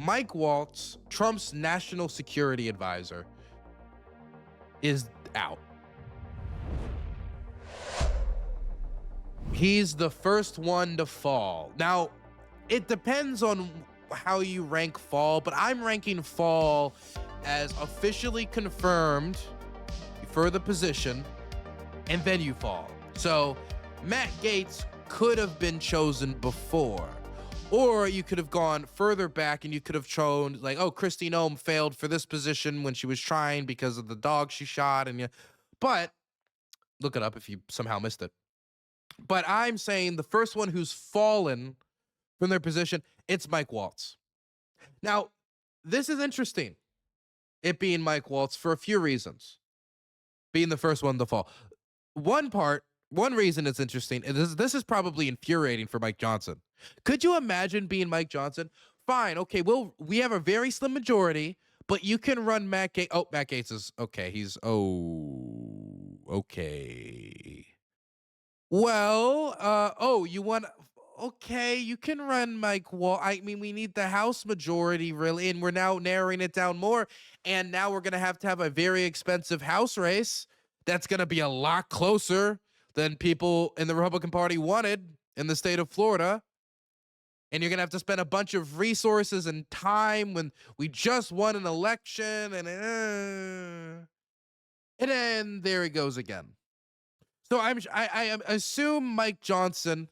Mike Waltz, Trump's national security advisor, is out. He's the first one to fall. Now, it depends on how you rank fall, but I'm ranking fall as officially confirmed for the position, and then you fall. So Matt Gaetz could have been chosen before, or you could have gone further back and you could have chosen like, oh, Kristi Noem failed for this position when she was trying because of the dog she shot, and but look it up if you somehow missed it. But I'm saying the first one who's fallen from their position, it's Mike Waltz. Now, this is interesting, it being Mike Waltz, for a few reasons, being the first one to fall. One reason it's interesting, and this is probably infuriating for Mike Johnson. Could you imagine being Mike Johnson? Fine, okay, we have a very slim majority, but you can run Matt Gaetz. Oh, Matt Gaetz is, okay, okay. Well, you want, okay, you can run Mike Waltz. I mean, we need the House majority, really, and we're now narrowing it down more, and now we're going to have a very expensive House race that's going to be a lot closer than people in the Republican Party wanted in the state of Florida, and you're going to have to spend a bunch of resources and time when we just won an election, and then there he goes again. So I assume Mike Johnson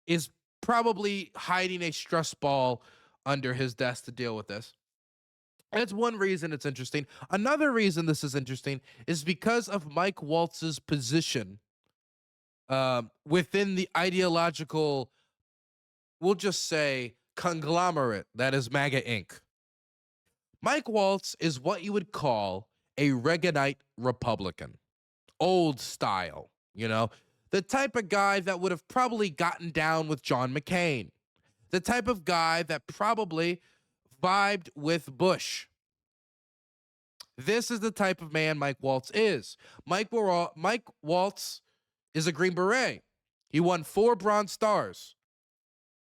is probably hiding a stress ball under his desk to deal with this. That's one reason it's interesting. Another reason this is interesting is because of Mike Waltz's position within the ideological, we'll just say, conglomerate that is MAGA Inc. Mike Waltz is what you would call a Reaganite Republican, old style. The type of guy that would have probably gotten down with John McCain. The type of guy that probably vibed with Bush. This is the type of man Mike Waltz is. Mike Waltz is a Green Beret. He won 4 Bronze Stars.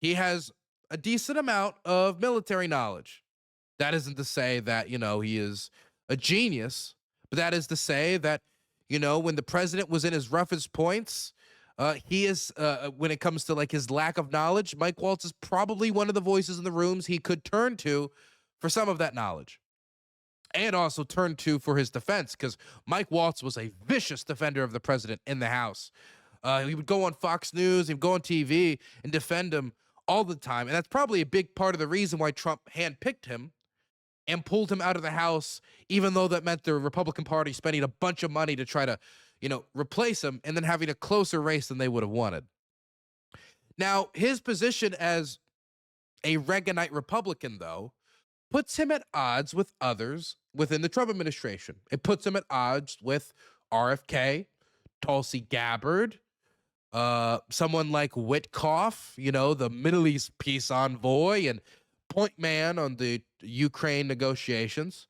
He has a decent amount of military knowledge. That isn't to say that, he is a genius, but that is to say that, when the president was in his roughest points, he is, when it comes to like his lack of knowledge, Mike Waltz is probably one of the voices in the rooms he could turn to for some of that knowledge. And also turn to for his defense, because Mike Waltz was a vicious defender of the president in the House. He would go on Fox News, he would go on TV and defend him all the time. And that's probably a big part of the reason why Trump handpicked him and pulled him out of the House, even though that meant the Republican Party spending a bunch of money to try to, replace him and then having a closer race than they would have wanted. Now, his position as a Reaganite Republican, though, puts him at odds with others within the Trump administration. It puts him at odds with RFK, Tulsi Gabbard, someone like Witkoff, the Middle East peace envoy and point man on the Ukraine negotiations.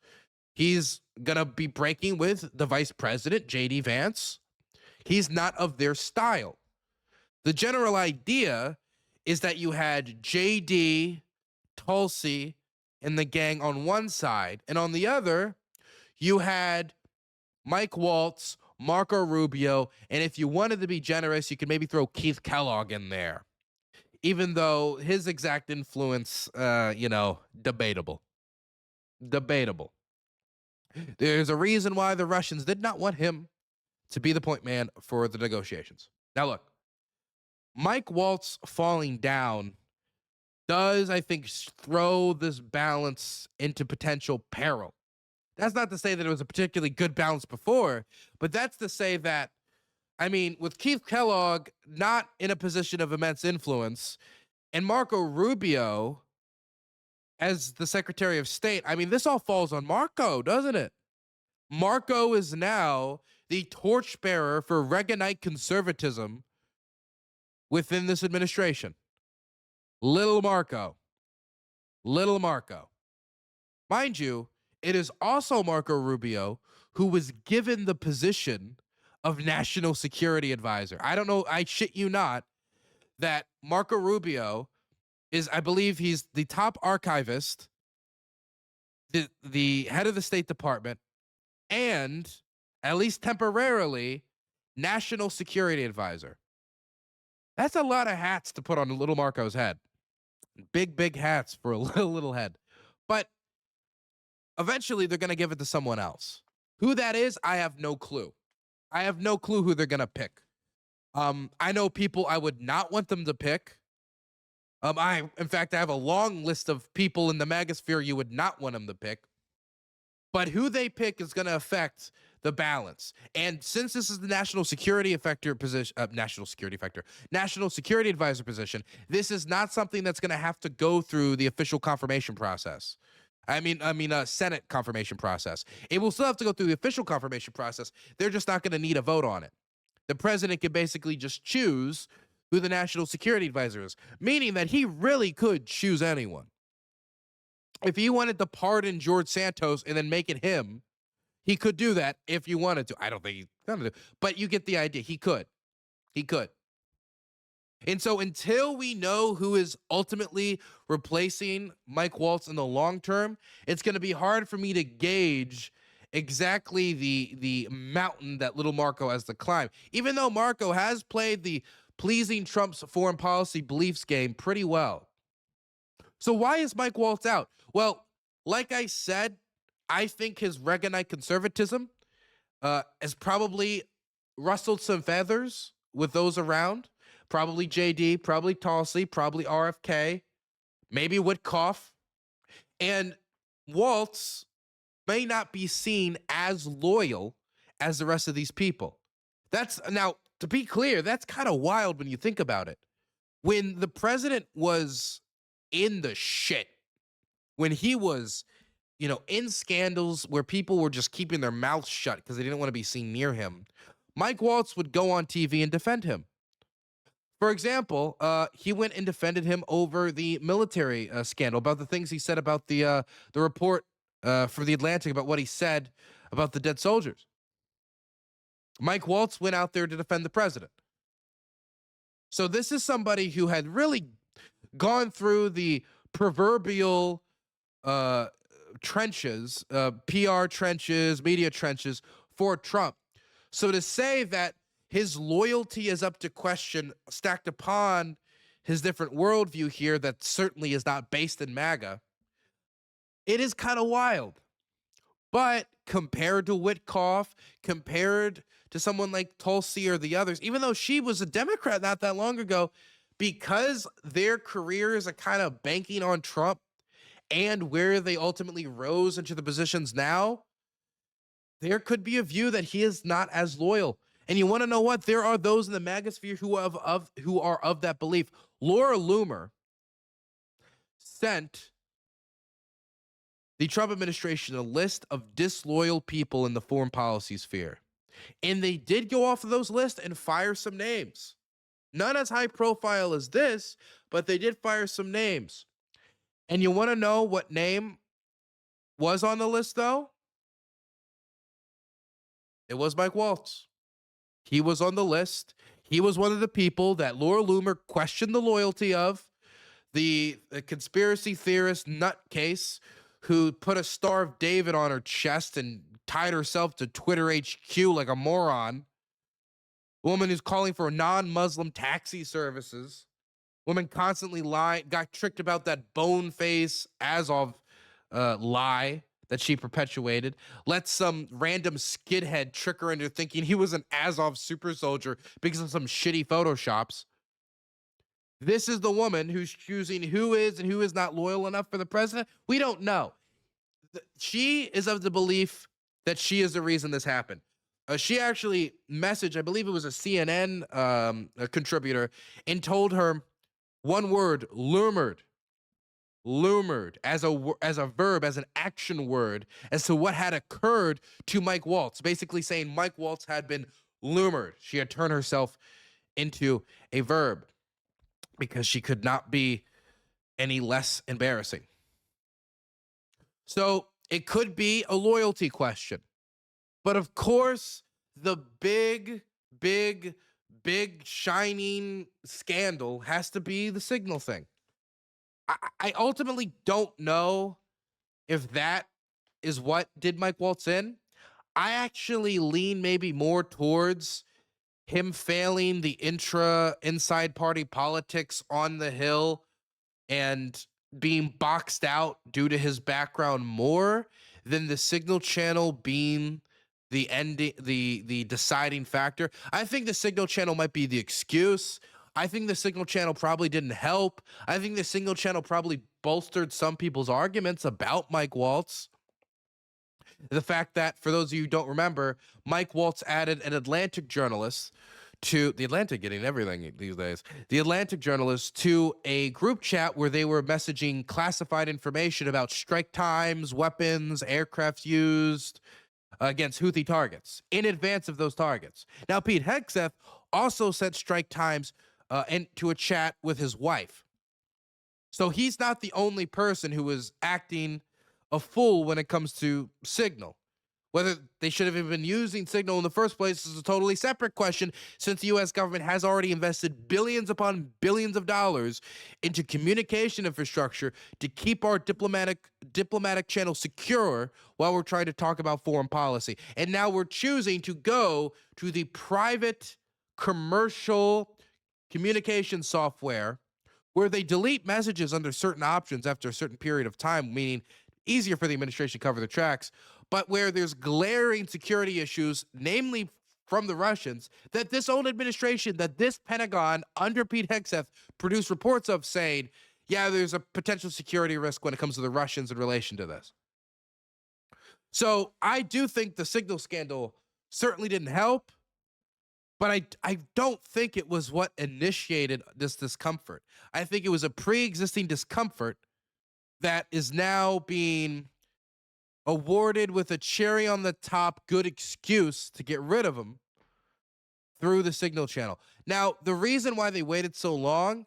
He's going to be breaking with the vice president, J.D. Vance. He's not of their style. The general idea is that you had J.D., Tulsi, and the gang on one side, and on the other, you had Mike Waltz, Marco Rubio, and if you wanted to be generous, you could maybe throw Keith Kellogg in there, even though his exact influence, debatable. Debatable. There's a reason why the Russians did not want him to be the point man for the negotiations. Now, look, Mike Waltz falling down does, I think, throw this balance into potential peril. That's not to say that it was a particularly good balance before, but that's to say that, with Keith Kellogg not in a position of immense influence and Marco Rubio as the Secretary of State, this all falls on Marco, doesn't it? Marco is now the torchbearer for Reaganite conservatism within this administration. Little Marco. Mind you, it is also Marco Rubio who was given the position of National Security Advisor. I don't know, I shit you not, that Marco Rubio is, I believe he's the top archivist the head of the State Department, and at least temporarily, national security advisor. That's a lot of hats to put on little Marco's head. Big hats for a little head. But eventually they're going to give it to someone else. Who that is, I have no clue. I have no clue who they're going to pick. I know people I would not want them to pick. In fact, I have a long list of people in the magosphere you would not want them to pick. But who they pick is going to affect the balance. And since this is the national security advisor position, this is not something that's going to have to go through the official confirmation process. Senate confirmation process. It will still have to go through the official confirmation process. They're just not going to need a vote on it. The president can basically just choose who the national security advisor is, meaning that he really could choose anyone. If he wanted to pardon George Santos and then make it him, he could do that if you wanted to. I don't think he's going to do, but you get the idea. He could. And so until we know who is ultimately replacing Mike Waltz in the long term, it's going to be hard for me to gauge exactly the mountain that little Marco has to climb. Even though Marco has played the pleasing Trump's foreign policy beliefs game pretty well. So why is Mike Waltz out? Well, like I said, I think his Reaganite conservatism has probably rustled some feathers with those around. Probably JD, probably Tulsi, probably RFK, maybe Witkoff. And Waltz may not be seen as loyal as the rest of these people. Now, to be clear, that's kind of wild when you think about it. When the president was in the shit, when he was, in scandals where people were just keeping their mouths shut because they didn't want to be seen near him, Mike Waltz would go on TV and defend him. For example, he went and defended him over the military scandal, about the things he said about the report for The Atlantic, about what he said about the dead soldiers. Mike Waltz went out there to defend the president. So this is somebody who had really gone through the proverbial trenches, PR trenches, media trenches for Trump. So to say that his loyalty is up to question, stacked upon his different worldview here that certainly is not based in MAGA, it is kind of wild. But compared to Witkoff, compared to someone like Tulsi or the others, even though she was a Democrat not that long ago, because their careers are kind of banking on Trump and where they ultimately rose into the positions now, there could be a view that he is not as loyal. And you want to know what? There are those in the magosphere who are of that belief. Laura Loomer sent the Trump administration a list of disloyal people in the foreign policy sphere. And they did go off of those lists and fire some names. Not as high profile as this, but they did fire some names. And you want to know what name was on the list, though? It was Mike Waltz. He was on the list. He was one of the people that Laura Loomer questioned the loyalty of, the conspiracy theorist nutcase who put a Star of David on her chest and tied herself to Twitter HQ like a moron. Woman who's calling for non-Muslim taxi services. Woman constantly got tricked about that bone face Azov lie that she perpetuated. Let some random skidhead trick her into thinking he was an Azov super soldier because of some shitty photoshops. This is the woman who's choosing who is and who is not loyal enough for the president. We don't know. She is of the belief that she is the reason this happened. She actually messaged, I believe it was a CNN contributor, and told her one word, lured, as a verb, as an action word, as to what had occurred to Mike Waltz, basically saying Mike Waltz had been lured. She had turned herself into a verb because she could not be any less embarrassing. So it could be a loyalty question. But of course, the big shining scandal has to be the signal thing. I ultimately don't know if that is what did Mike Waltz in. I actually lean maybe more towards him failing the inside party politics on the Hill and being boxed out due to his background more than the signal channel being the ending, the deciding factor. I think the signal channel might be the excuse. I think the signal channel probably didn't help. I think the signal channel probably bolstered some people's arguments about Mike Waltz. The fact that, for those of you who don't remember, Mike Waltz added an Atlantic journalist to the Atlantic, getting everything these days. The Atlantic journalist to a group chat where they were messaging classified information about strike times, weapons, aircraft used against Houthi targets in advance of those targets. Now, Pete Hegseth also sent strike times into a chat with his wife. So he's not the only person who was acting a fool when it comes to Signal. Whether they should have even been using Signal in the first place is a totally separate question, since the U.S. government has already invested billions upon billions of dollars into communication infrastructure to keep our diplomatic channel secure while we're trying to talk about foreign policy. And now we're choosing to go to the private commercial communication software where they delete messages under certain options after a certain period of time, meaning easier for the administration to cover their tracks, but where there's glaring security issues, namely from the Russians, that this own administration, that this Pentagon under Pete Hegseth produced reports of, saying, yeah, there's a potential security risk when it comes to the Russians in relation to this. So I do think the Signal scandal certainly didn't help, but I don't think it was what initiated this discomfort. I think it was a pre-existing discomfort that is now being awarded with a cherry on the top good excuse to get rid of him through the Signal channel. Now, the reason why they waited so long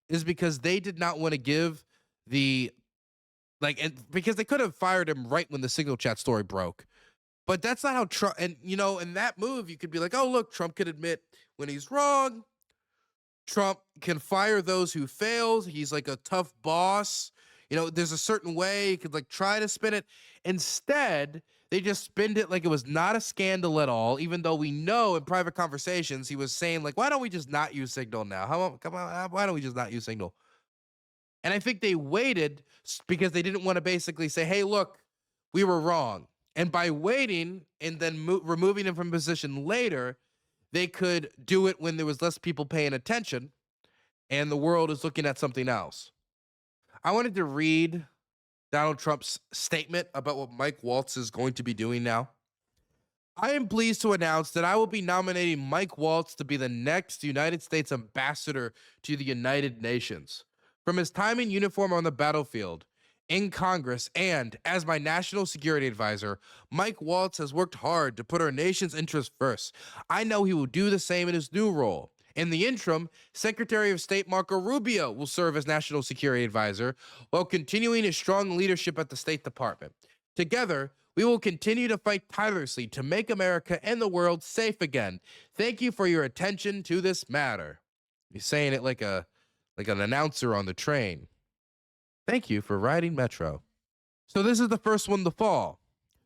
is because they did not want to give because they could have fired him right when the Signal chat story broke. But that's not how Trump, and in that move, you could be like, oh, look, Trump can admit when he's wrong. Trump can fire those who fails. He's like a tough boss. There's a certain way you could try to spin it. Instead, they just spinned it like it was not a scandal at all, even though we know in private conversations he was saying, why don't we just not use Signal now? Why don't we just not use Signal? And I think they waited because they didn't want to basically say, hey, look, we were wrong. And by waiting and then removing him from position later, they could do it when there was less people paying attention and the world is looking at something else. I wanted to read Donald Trump's statement about what Mike Waltz is going to be doing now. I am pleased to announce that I will be nominating Mike Waltz to be the next United States ambassador to the United Nations. From his time in uniform on the battlefield, in Congress, and as my national security advisor, Mike Waltz has worked hard to put our nation's interests first. I know he will do the same in his new role. In the interim, Secretary of State Marco Rubio will serve as national security advisor while continuing his strong leadership at the State Department. Together, we will continue to fight tirelessly to make America and the world safe again. Thank you for your attention to this matter. He's saying it like an announcer on the train. Thank you for riding Metro. So this is the first one to fall.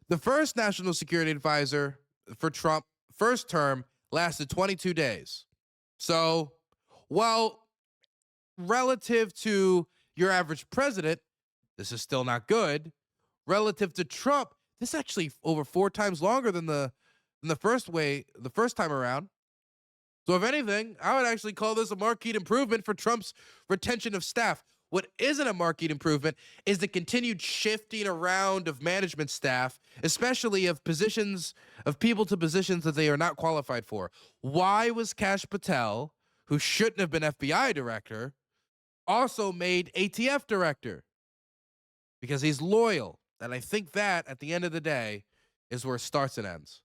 The first national security advisor for Trump, first term, lasted 22 days. So, while relative to your average president, this is still not good. Relative to Trump, this is actually over 4 times longer than the first time around. So if anything, I would actually call this a marquee improvement for Trump's retention of staff. What isn't a marquee improvement is the continued shifting around of management staff, especially of people to positions that they are not qualified for. Why was Kash Patel, who shouldn't have been FBI director, also made ATF director? Because he's loyal. And I think that, at the end of the day, is where it starts and ends.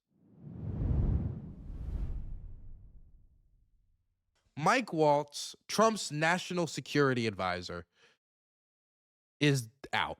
Mike Waltz, Trump's national security advisor, is out.